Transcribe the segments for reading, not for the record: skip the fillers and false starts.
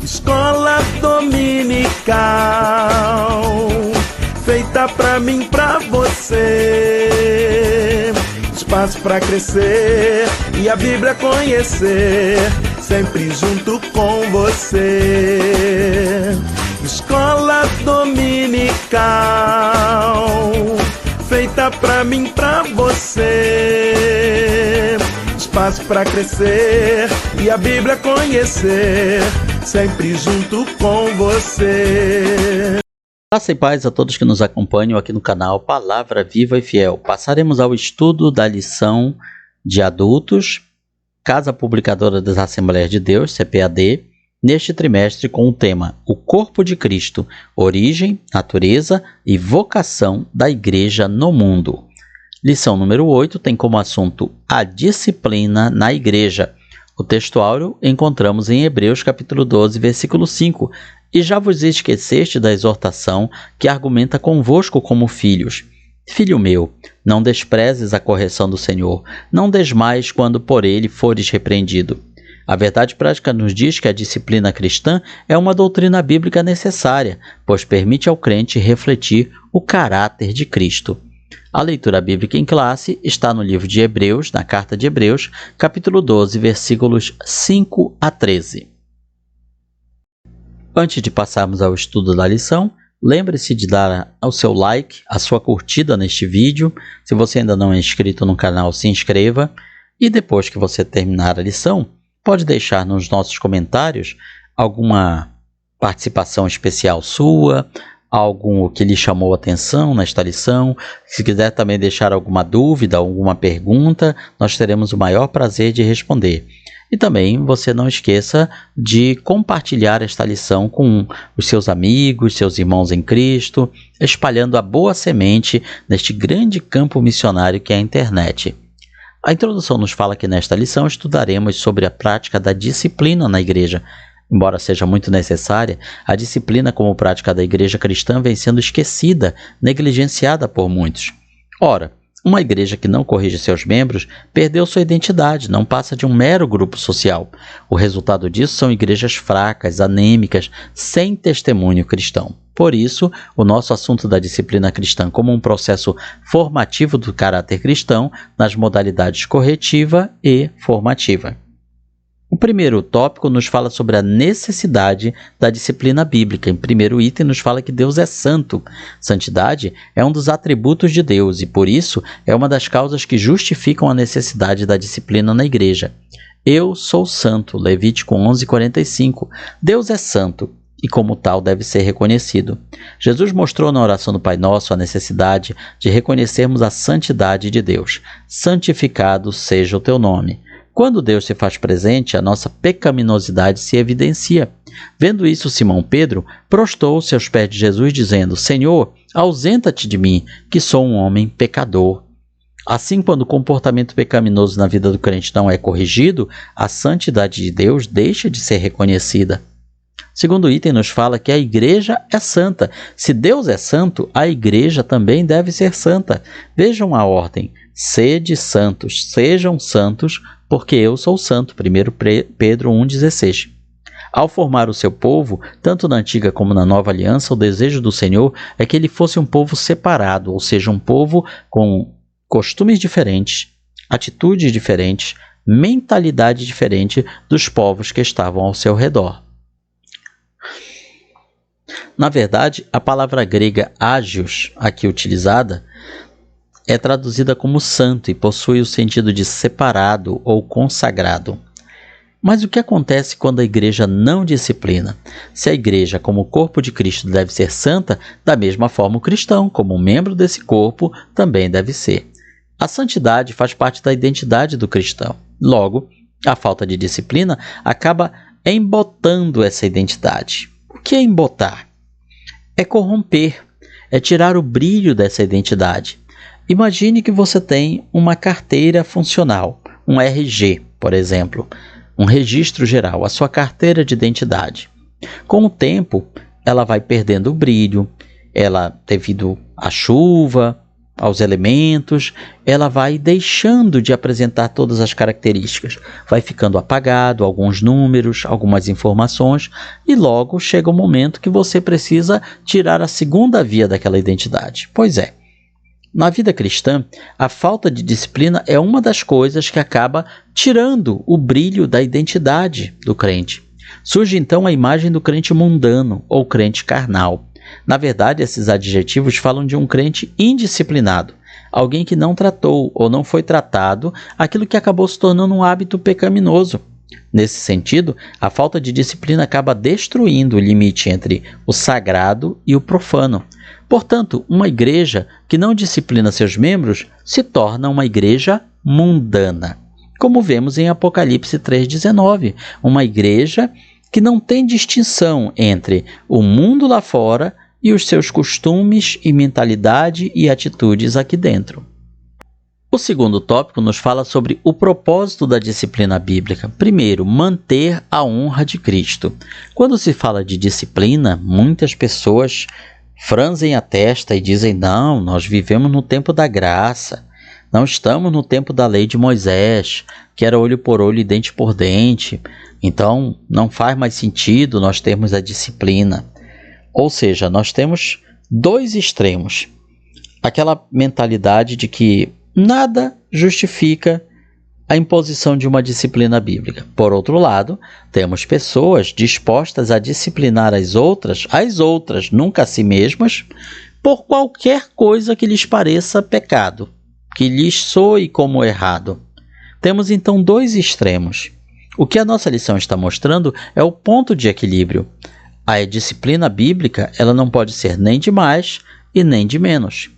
Escola dominical, feita pra mim, pra você. Espaço pra crescer e a Bíblia conhecer, sempre junto com você. Escola dominical, feita pra mim, pra você. Espaço pra crescer e a Bíblia conhecer, sempre junto com você. Graça e paz a todos que nos acompanham aqui no canal Palavra Viva e Fiel. Passaremos ao estudo da lição de adultos, Casa Publicadora das Assembleias de Deus, CPAD, neste trimestre com o tema O Corpo de Cristo, Origem, Natureza e Vocação da Igreja no Mundo. Lição número 8 tem como assunto a disciplina na igreja. O texto áureo encontramos em Hebreus capítulo 12, versículo 5. E já vos esqueceste da exortação que argumenta convosco como filhos. Filho meu, não desprezes a correção do Senhor, não desmaies quando por ele fores repreendido. A verdade prática nos diz que a disciplina cristã é uma doutrina bíblica necessária, pois permite ao crente refletir o caráter de Cristo. A leitura bíblica em classe está no livro de Hebreus, na carta de Hebreus, capítulo 12, versículos 5 a 13. Antes de passarmos ao estudo da lição, lembre-se de dar o seu like, a sua curtida neste vídeo. Se você ainda não é inscrito no canal, se inscreva. E depois que você terminar a lição, pode deixar nos nossos comentários alguma participação especial sua, algo que lhe chamou a atenção nesta lição. Se quiser também deixar alguma dúvida, alguma pergunta, nós teremos o maior prazer de responder. E também você não esqueça de compartilhar esta lição com os seus amigos, seus irmãos em Cristo, espalhando a boa semente neste grande campo missionário que é a internet. A introdução nos fala que nesta lição estudaremos sobre a prática da disciplina na igreja. Embora seja muito necessária, a disciplina como prática da igreja cristã vem sendo esquecida, negligenciada por muitos. Ora, uma igreja que não corrige seus membros perdeu sua identidade, não passa de um mero grupo social. O resultado disso são igrejas fracas, anêmicas, sem testemunho cristão. Por isso, o nosso assunto da disciplina cristã como um processo formativo do caráter cristão nas modalidades corretiva e formativa. O primeiro tópico nos fala sobre a necessidade da disciplina bíblica. Em primeiro item nos fala que Deus é santo. Santidade é um dos atributos de Deus e, por isso, é uma das causas que justificam a necessidade da disciplina na igreja. Eu sou santo, Levítico 11:45. Deus é santo e, como tal, deve ser reconhecido. Jesus mostrou na oração do Pai Nosso a necessidade de reconhecermos a santidade de Deus. Santificado seja o teu nome. Quando Deus se faz presente, a nossa pecaminosidade se evidencia. Vendo isso, Simão Pedro prostou-se aos pés de Jesus, dizendo: Senhor, ausenta-te de mim, que sou um homem pecador. Assim, quando o comportamento pecaminoso na vida do crente não é corrigido, a santidade de Deus deixa de ser reconhecida. Segundo item nos fala que a igreja é santa. Se Deus é santo, a igreja também deve ser santa. Vejam a ordem: sede santos, sejam santos, porque eu sou santo. 1 Pedro 1,16. Ao formar o seu povo, tanto na antiga como na nova aliança, o desejo do Senhor é que ele fosse um povo separado, ou seja, um povo com costumes diferentes, atitudes diferentes, mentalidade diferente dos povos que estavam ao seu redor. Na verdade, a palavra grega ágios, aqui utilizada, é traduzida como santo e possui o sentido de separado ou consagrado. Mas o que acontece quando a igreja não disciplina? Se a igreja, como corpo de Cristo, deve ser santa, da mesma forma o cristão, como membro desse corpo, também deve ser. A santidade faz parte da identidade do cristão. Logo, a falta de disciplina acaba embotando essa identidade. O que é embotar? É corromper, é tirar o brilho dessa identidade. Imagine que você tem uma carteira funcional, um RG, por exemplo, um registro geral, a sua carteira de identidade. Com o tempo, ela vai perdendo o brilho, devido à chuva, aos elementos, ela vai deixando de apresentar todas as características. Vai ficando apagado alguns números, algumas informações, e logo chega o momento que você precisa tirar a segunda via daquela identidade. Pois é, na vida cristã, a falta de disciplina é uma das coisas que acaba tirando o brilho da identidade do crente. Surge então a imagem do crente mundano ou crente carnal. Na verdade, esses adjetivos falam de um crente indisciplinado, alguém que não tratou ou não foi tratado aquilo que acabou se tornando um hábito pecaminoso. Nesse sentido, a falta de disciplina acaba destruindo o limite entre o sagrado e o profano. Portanto, uma igreja que não disciplina seus membros se torna uma igreja mundana, como vemos em Apocalipse 3,19, uma igreja que não tem distinção entre o mundo lá fora e os seus costumes e mentalidade e atitudes aqui dentro. O segundo tópico nos fala sobre o propósito da disciplina bíblica. Primeiro, manter a honra de Cristo. Quando se fala de disciplina, muitas pessoas franzem a testa e dizem: não, nós vivemos no tempo da graça, não estamos no tempo da lei de Moisés, que era olho por olho e dente por dente, então não faz mais sentido nós termos a disciplina. Ou seja, nós temos dois extremos. Aquela mentalidade de que nada justifica a imposição de uma disciplina bíblica. Por outro lado, temos pessoas dispostas a disciplinar as outras, nunca a si mesmas, por qualquer coisa que lhes pareça pecado, que lhes soe como errado. Temos então dois extremos. O que a nossa lição está mostrando é o ponto de equilíbrio. A disciplina bíblica, ela não pode ser nem de mais e nem de menos.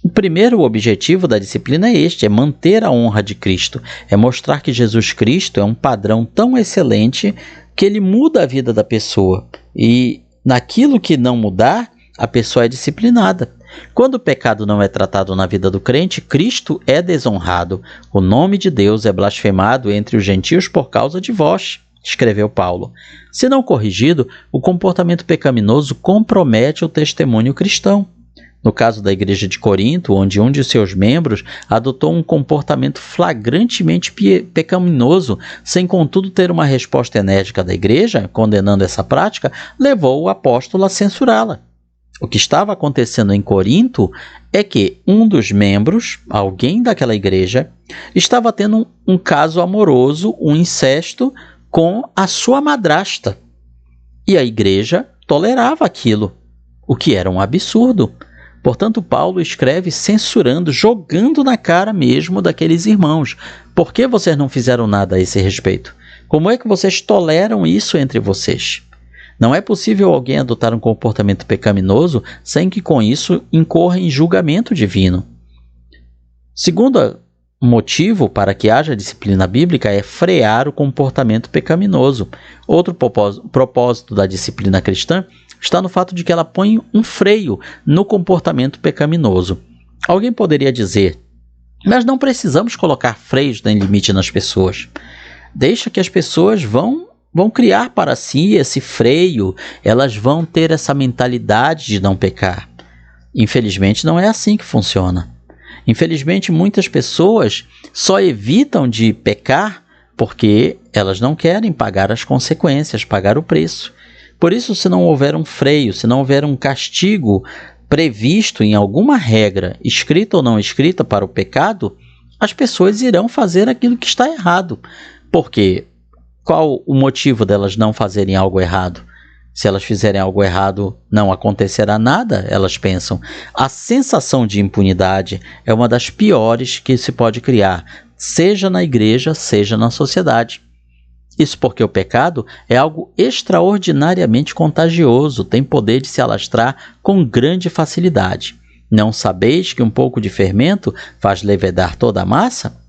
O primeiro objetivo da disciplina é este, é manter a honra de Cristo, é mostrar que Jesus Cristo é um padrão tão excelente que ele muda a vida da pessoa. E naquilo que não mudar, a pessoa é disciplinada. Quando o pecado não é tratado na vida do crente, Cristo é desonrado. O nome de Deus é blasfemado entre os gentios por causa de vós, escreveu Paulo. Se não corrigido, o comportamento pecaminoso compromete o testemunho cristão. No caso da igreja de Corinto, onde um de seus membros adotou um comportamento flagrantemente pecaminoso, sem contudo ter uma resposta enérgica da igreja, condenando essa prática, levou o apóstolo a censurá-la. O que estava acontecendo em Corinto é que um dos membros, alguém daquela igreja, estava tendo um caso amoroso, um incesto, com a sua madrasta. E a igreja tolerava aquilo, o que era um absurdo. Portanto, Paulo escreve censurando, jogando na cara mesmo daqueles irmãos. Por que vocês não fizeram nada a esse respeito? Como é que vocês toleram isso entre vocês? Não é possível alguém adotar um comportamento pecaminoso sem que com isso incorra em julgamento divino. Segundo motivo para que haja disciplina bíblica é frear o comportamento pecaminoso. Outro propósito da disciplina cristã está no fato de que ela põe um freio no comportamento pecaminoso. Alguém poderia dizer: mas não precisamos colocar freios nem limite nas pessoas. Deixa que as pessoas vão criar para si esse freio, elas vão ter essa mentalidade de não pecar. Infelizmente, não é assim que funciona. Infelizmente, muitas pessoas só evitam de pecar porque elas não querem pagar as consequências, pagar o preço. Por isso, se não houver um freio, se não houver um castigo previsto em alguma regra, escrita ou não escrita, para o pecado, as pessoas irão fazer aquilo que está errado. Porque qual o motivo delas não fazerem algo errado? Se elas fizerem algo errado, não acontecerá nada, elas pensam. A sensação de impunidade é uma das piores que se pode criar, seja na igreja, seja na sociedade. Isso porque o pecado é algo extraordinariamente contagioso, tem poder de se alastrar com grande facilidade. Não sabeis que um pouco de fermento faz levedar toda a massa?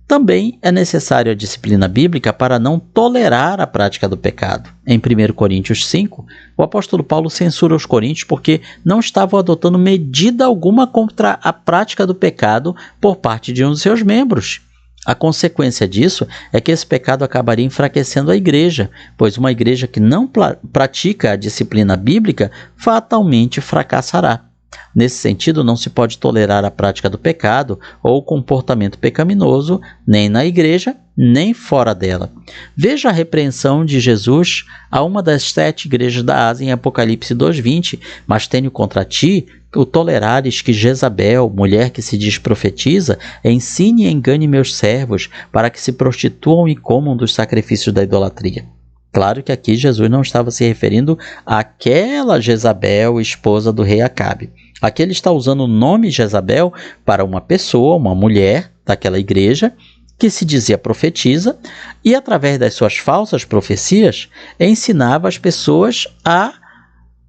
Também é necessária a disciplina bíblica para não tolerar a prática do pecado. Em 1 Coríntios 5, o apóstolo Paulo censura os coríntios porque não estavam adotando medida alguma contra a prática do pecado por parte de um dos seus membros. A consequência disso é que esse pecado acabaria enfraquecendo a igreja, pois uma igreja que não pratica a disciplina bíblica fatalmente fracassará. Nesse sentido, não se pode tolerar a prática do pecado ou o comportamento pecaminoso, nem na igreja, nem fora dela. Veja a repreensão de Jesus a uma das 7 igrejas da Ásia em Apocalipse 2:20. Mas tenho contra ti o tolerares que Jezabel, mulher que se diz profetiza, ensine e engane meus servos, para que se prostituam e comam dos sacrifícios da idolatria. Claro que aqui Jesus não estava se referindo àquela Jezabel, esposa do rei Acabe. Aqui ele está usando o nome Jezabel para uma pessoa, uma mulher daquela igreja, que se dizia profetiza e, através das suas falsas profecias, ensinava as pessoas a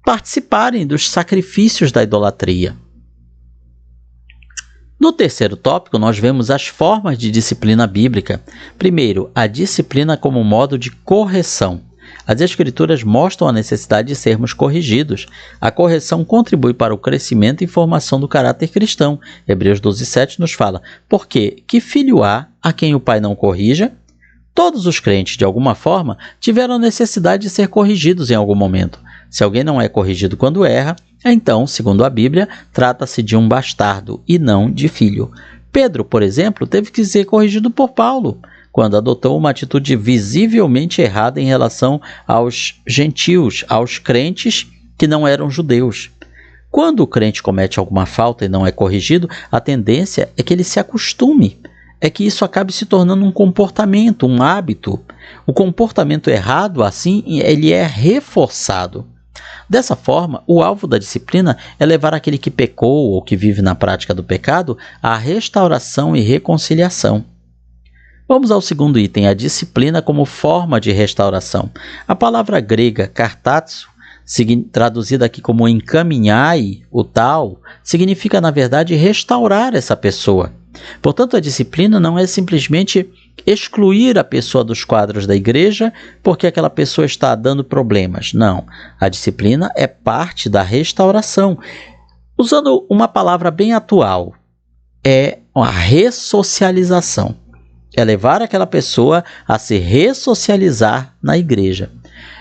participarem dos sacrifícios da idolatria. No terceiro tópico, nós vemos as formas de disciplina bíblica. Primeiro, a disciplina como modo de correção. As Escrituras mostram a necessidade de sermos corrigidos. A correção contribui para o crescimento e formação do caráter cristão. Hebreus 12:7 nos fala: porque que filho há a quem o pai não corrija? Todos os crentes, de alguma forma, tiveram a necessidade de ser corrigidos em algum momento. Se alguém não é corrigido quando erra, então, segundo a Bíblia, trata-se de um bastardo e não de filho. Pedro, por exemplo, teve que ser corrigido por Paulo, quando adotou uma atitude visivelmente errada em relação aos gentios, aos crentes que não eram judeus. Quando o crente comete alguma falta e não é corrigido, a tendência é que ele se acostume, é que isso acabe se tornando um comportamento, um hábito. O comportamento errado, assim, ele é reforçado. Dessa forma, o alvo da disciplina é levar aquele que pecou ou que vive na prática do pecado à restauração e reconciliação. Vamos ao segundo item, a disciplina como forma de restauração. A palavra grega kartatsu, traduzida aqui como encaminhai, o tal, significa, na verdade, restaurar essa pessoa. Portanto, a disciplina não é simplesmente excluir a pessoa dos quadros da igreja porque aquela pessoa está dando problemas. Não, a disciplina é parte da restauração. Usando uma palavra bem atual, é a ressocialização. É levar aquela pessoa a se ressocializar na igreja.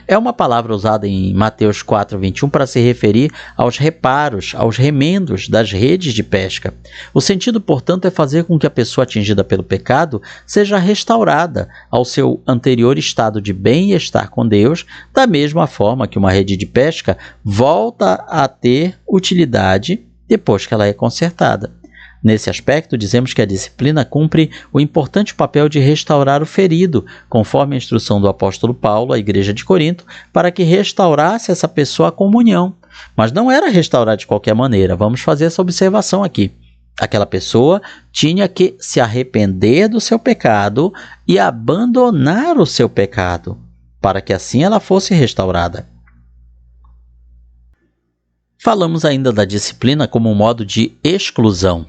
É uma palavra usada em Mateus 4:21 para se referir aos reparos, aos remendos das redes de pesca. O sentido, portanto, é fazer com que a pessoa atingida pelo pecado seja restaurada ao seu anterior estado de bem-estar com Deus, da mesma forma que uma rede de pesca volta a ter utilidade depois que ela é consertada. Nesse aspecto, dizemos que a disciplina cumpre o importante papel de restaurar o ferido, conforme a instrução do apóstolo Paulo à igreja de Corinto, para que restaurasse essa pessoa à comunhão. Mas não era restaurar de qualquer maneira. Vamos fazer essa observação aqui. Aquela pessoa tinha que se arrepender do seu pecado e abandonar o seu pecado, para que assim ela fosse restaurada. Falamos ainda da disciplina como um modo de exclusão.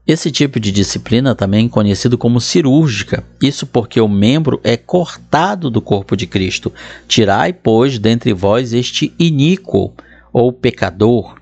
Esse tipo de disciplina também é conhecido como cirúrgica, isso porque o membro é cortado do corpo de Cristo. Tirai, pois, dentre vós este iníquo, ou pecador.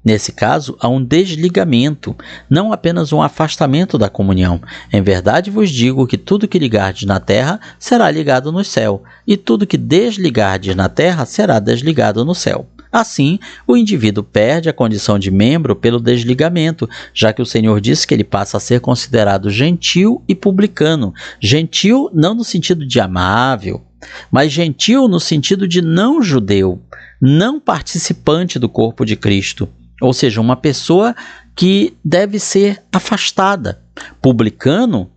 Nesse caso, há um desligamento, não apenas um afastamento da comunhão. Em verdade vos digo que tudo que ligardes na terra será ligado no céu, e tudo que desligardes na terra será desligado no céu. Assim, o indivíduo perde a condição de membro pelo desligamento, já que o Senhor disse que ele passa a ser considerado gentil e publicano. Gentil não no sentido de amável, mas gentil no sentido de não judeu, não participante do corpo de Cristo. Ou seja, uma pessoa que deve ser afastada. Publicano,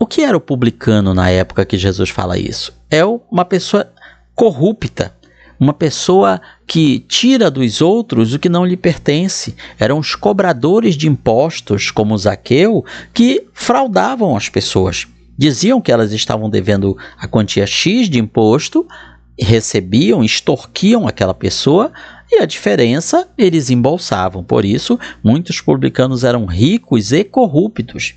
o que era o publicano na época que Jesus fala isso? É uma pessoa corrupta. Uma pessoa que tira dos outros o que não lhe pertence. Eram os cobradores de impostos, como Zaqueu, que fraudavam as pessoas. Diziam que elas estavam devendo a quantia X de imposto, recebiam, extorquiam aquela pessoa e a diferença eles embolsavam. Por isso, muitos publicanos eram ricos e corruptos.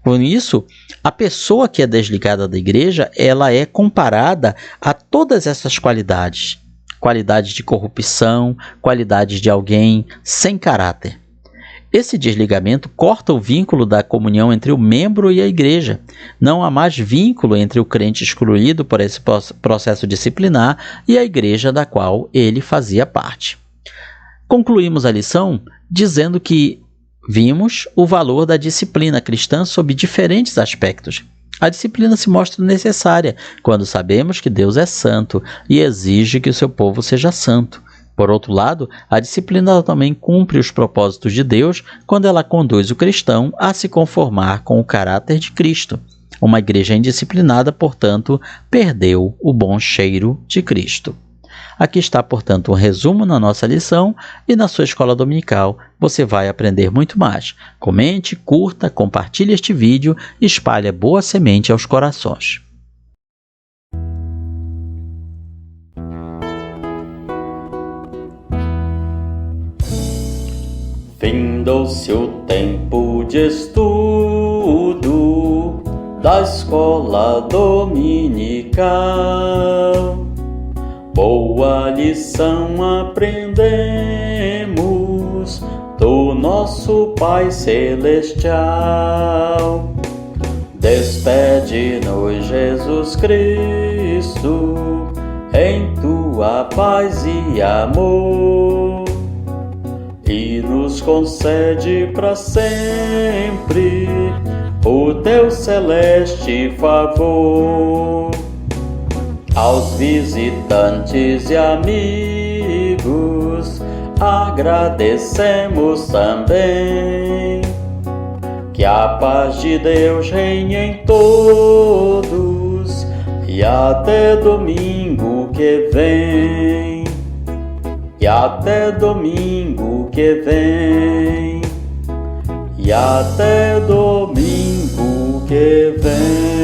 Com isso, a pessoa que é desligada da igreja, ela é comparada a todas essas qualidades. Qualidades de corrupção, qualidades de alguém sem caráter. Esse desligamento corta o vínculo da comunhão entre o membro e a igreja. Não há mais vínculo entre o crente excluído por esse processo disciplinar e a igreja da qual ele fazia parte. Concluímos a lição dizendo que vimos o valor da disciplina cristã sob diferentes aspectos. A disciplina se mostra necessária quando sabemos que Deus é santo e exige que o seu povo seja santo. Por outro lado, a disciplina também cumpre os propósitos de Deus quando ela conduz o cristão a se conformar com o caráter de Cristo. Uma igreja indisciplinada, portanto, perdeu o bom cheiro de Cristo. Aqui está, portanto, um resumo na nossa lição e na sua escola dominical você vai aprender muito mais. Comente, curta, compartilhe este vídeo e espalhe a boa semente aos corações. Findou-se o tempo de estudo da escola dominical. Boa lição aprendemos do nosso Pai Celestial. Despede-nos, Jesus Cristo, em tua paz e amor, e nos concede para sempre o teu celeste favor. Aos visitantes e amigos agradecemos também. Que a paz de Deus reine em todos e até domingo que vem. E até domingo que vem. E até domingo que vem.